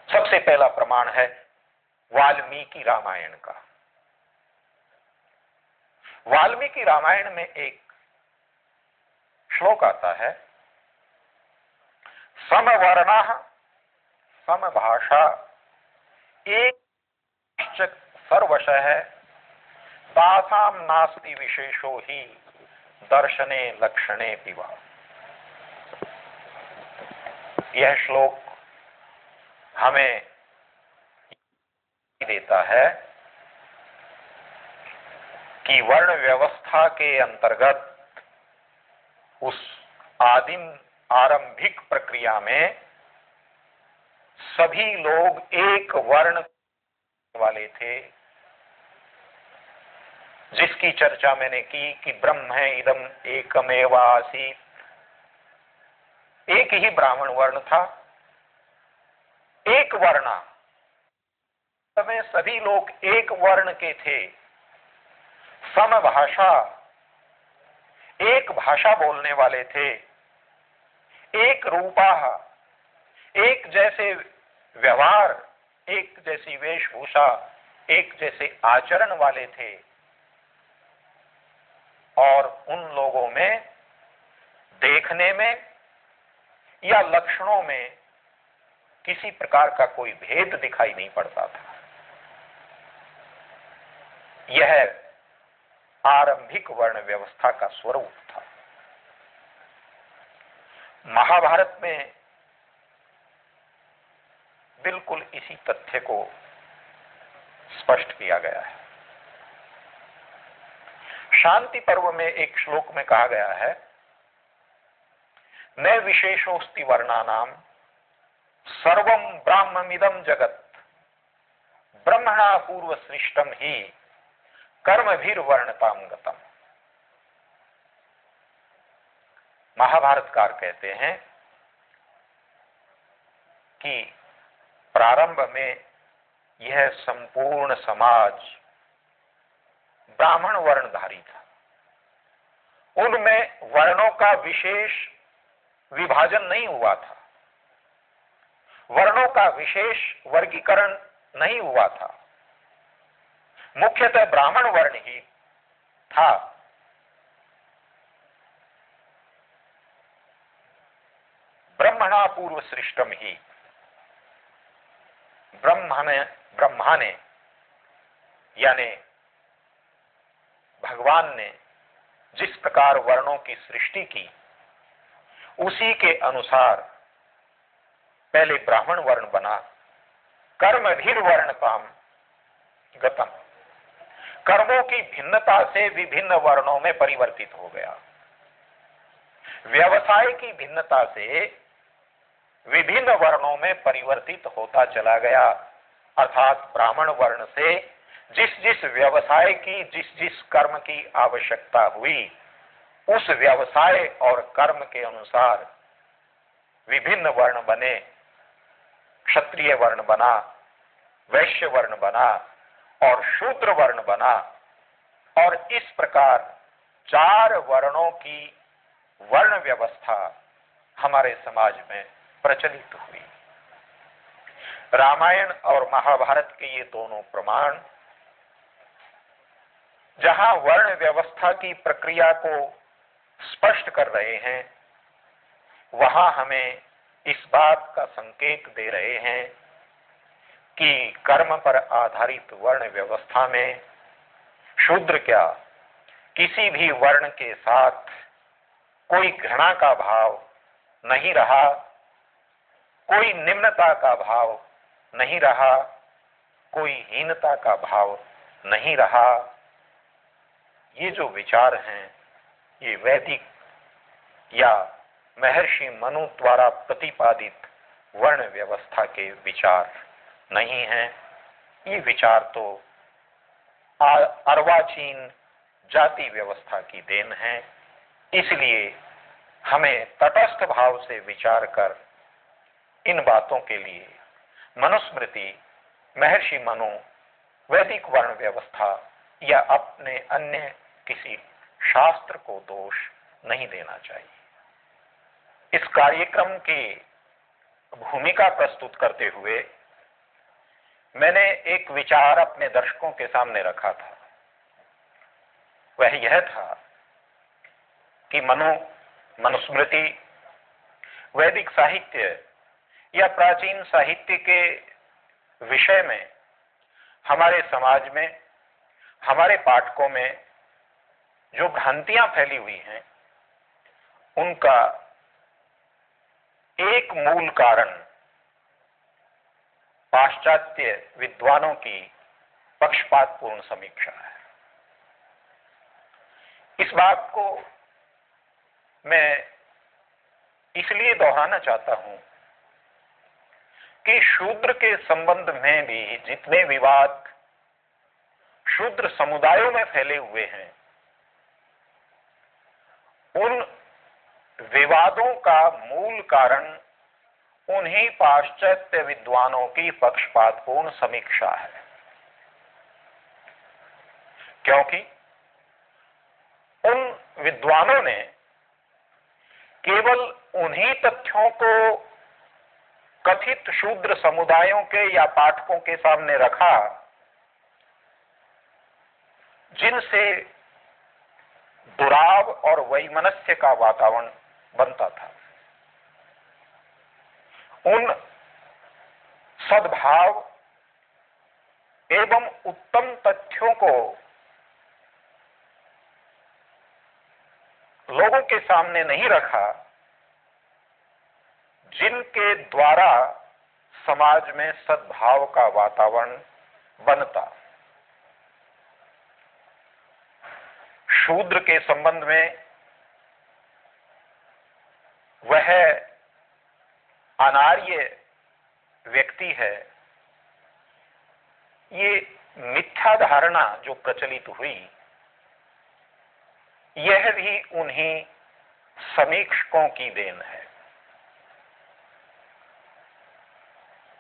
सबसे पहला प्रमाण है वाल्मीकि रामायण का। वाल्मीकि रामायण में एक श्लोक आता है, समवर्णा समभाषा एक सर्वशः तासाम नास्ति विशेषो ही दर्शने लक्षणे पिवा। यह श्लोक हमें देता है कि वर्ण व्यवस्था के अंतर्गत उस आदिम आरंभिक प्रक्रिया में सभी लोग एक वर्ण वाले थे, जिसकी चर्चा मैंने की कि ब्रह्म इदम एकमेव आसीत्, एक ही ब्राह्मण वर्ण था, एक वर्ण में सभी लोग एक वर्ण के थे। समभाषा, एक भाषा बोलने वाले थे। एक रूपा, एक जैसे व्यवहार, एक जैसी वेशभूषा, एक जैसे आचरण वाले थे। और उन लोगों में देखने में या लक्षणों में किसी प्रकार का कोई भेद दिखाई नहीं पड़ता था। यह आरंभिक वर्ण व्यवस्था का स्वरूप था। महाभारत में बिल्कुल इसी तथ्य को स्पष्ट किया गया है। शांति पर्व में एक श्लोक में कहा गया है, न विशेषोस्ति वर्णानाम सर्वम ब्राह्ममिदं जगत ब्रह्मणा पूर्व सृष्टम ही कर्मभिर्वर्णताम गतम। महाभारतकार कहते हैं कि प्रारंभ में यह संपूर्ण समाज ब्राह्मण वर्णधारी था। उनमें वर्णों का विशेष विभाजन नहीं हुआ था, वर्णों का विशेष वर्गीकरण नहीं हुआ था। मुख्यतः ब्राह्मण वर्ण ही था। ब्रह्मणा पूर्व सृष्टम ही, ब्रह्मा ने यानी भगवान ने जिस प्रकार वर्णों की सृष्टि की, उसी के अनुसार पहले ब्राह्मण वर्ण बना। कर्मभिर्वर्णताम गतम, कर्मों की भिन्नता से विभिन्न वर्णों में परिवर्तित हो गया। व्यवसाय की भिन्नता से विभिन्न वर्णों में परिवर्तित होता चला गया। अर्थात ब्राह्मण वर्ण से जिस जिस व्यवसाय की, जिस जिस कर्म की आवश्यकता हुई, उस व्यवसाय और कर्म के अनुसार विभिन्न वर्ण बने। क्षत्रिय वर्ण बना, वैश्य वर्ण बना और शूद्र वर्ण बना। और इस प्रकार 4 वर्णों की वर्ण व्यवस्था हमारे समाज में प्रचलित हुई। रामायण और महाभारत के ये दोनों प्रमाण जहां वर्ण व्यवस्था की प्रक्रिया को स्पष्ट कर रहे हैं, वहां हमें इस बात का संकेत दे रहे हैं कि कर्म पर आधारित वर्ण व्यवस्था में शूद्र क्या, किसी भी वर्ण के साथ कोई घृणा का भाव नहीं रहा, कोई निम्नता का भाव नहीं रहा, कोई हीनता का भाव नहीं रहा। ये जो विचार हैं, ये वैदिक या महर्षि मनु द्वारा प्रतिपादित वर्ण व्यवस्था के विचार नहीं हैं। ये विचार तो अर्वाचीन जाति व्यवस्था की देन है। इसलिए हमें तटस्थ भाव से विचार कर इन बातों के लिए मनुस्मृति, महर्षि मनु, वैदिक वर्ण व्यवस्था या अपने अन्य किसी शास्त्र को दोष नहीं देना चाहिए। इस कार्यक्रम की भूमिका प्रस्तुत करते हुए मैंने एक विचार अपने दर्शकों के सामने रखा था। वह यह था कि मनुस्मृति, वैदिक साहित्य या प्राचीन साहित्य के विषय में हमारे समाज में, हमारे पाठकों में जो भ्रांतियां फैली हुई हैं, उनका एक मूल कारण पाश्चात्य विद्वानों की पक्षपातपूर्ण समीक्षा है। इस बात को मैं इसलिए दोहराना चाहता हूं कि शूद्र के संबंध में भी जितने विवाद शूद्र समुदायों में फैले हुए हैं, उन विवादों का मूल कारण उन्हीं पाश्चात्य विद्वानों की पक्षपातपूर्ण समीक्षा है। क्योंकि उन विद्वानों ने केवल उन्हीं तथ्यों को कथित शूद्र समुदायों के या पाठकों के सामने रखा जिनसे दुराव और वैमनस्य का वातावरण बनता था। उन सद्भाव एवं उत्तम तथ्यों को लोगों के सामने नहीं रखा जिनके द्वारा समाज में सद्भाव का वातावरण बनता। शूद्र के संबंध में वह अनार्य व्यक्ति है, ये मिथ्या धारणा जो प्रचलित हुई, यह भी उन्हीं समीक्षकों की देन है।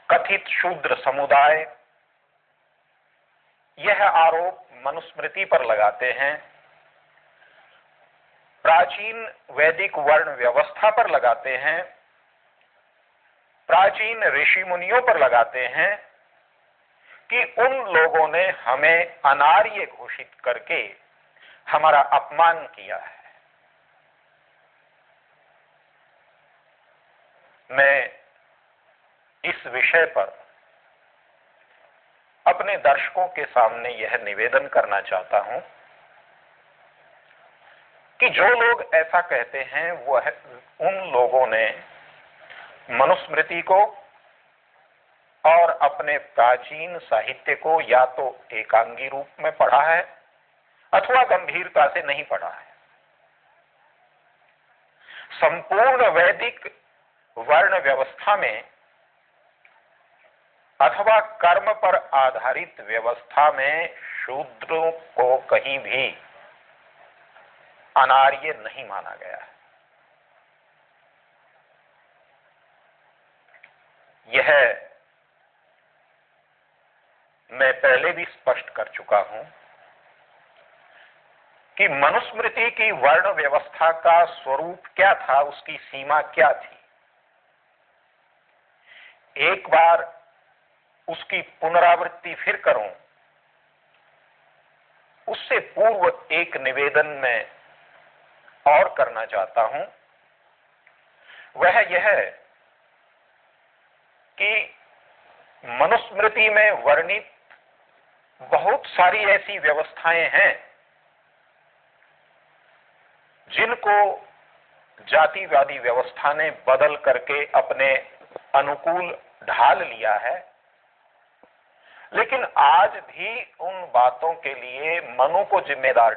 कथित शूद्र समुदाय यह आरोप मनुस्मृति पर लगाते हैं, प्राचीन वैदिक वर्ण व्यवस्था पर लगाते हैं, प्राचीन ऋषि मुनियों पर लगाते हैं कि उन लोगों ने हमें अनार्य घोषित करके हमारा अपमान किया है। मैं इस विषय पर अपने दर्शकों के सामने यह निवेदन करना चाहता हूं कि जो लोग ऐसा कहते हैं वह उन लोगों ने मनुस्मृति को और अपने प्राचीन साहित्य को या तो एकांगी रूप में पढ़ा है अथवा गंभीरता से नहीं पढ़ा है। संपूर्ण वैदिक वर्ण व्यवस्था में अथवा कर्म पर आधारित व्यवस्था में शूद्रों को कहीं भी अनार्य नहीं माना गया है। यह मैं पहले भी स्पष्ट कर चुका हूं कि मनुस्मृति की वर्ण व्यवस्था का स्वरूप क्या था, उसकी सीमा क्या थी। एक बार उसकी पुनरावृत्ति फिर करूं, उससे पूर्व एक निवेदन में और करना चाहता हूं। वह यह है कि मनुस्मृति में वर्णित बहुत सारी ऐसी व्यवस्थाएं हैं जिनको जातिवादी व्यवस्था ने बदल करके अपने अनुकूल ढाल लिया है, लेकिन आज भी उन बातों के लिए मनु को जिम्मेदार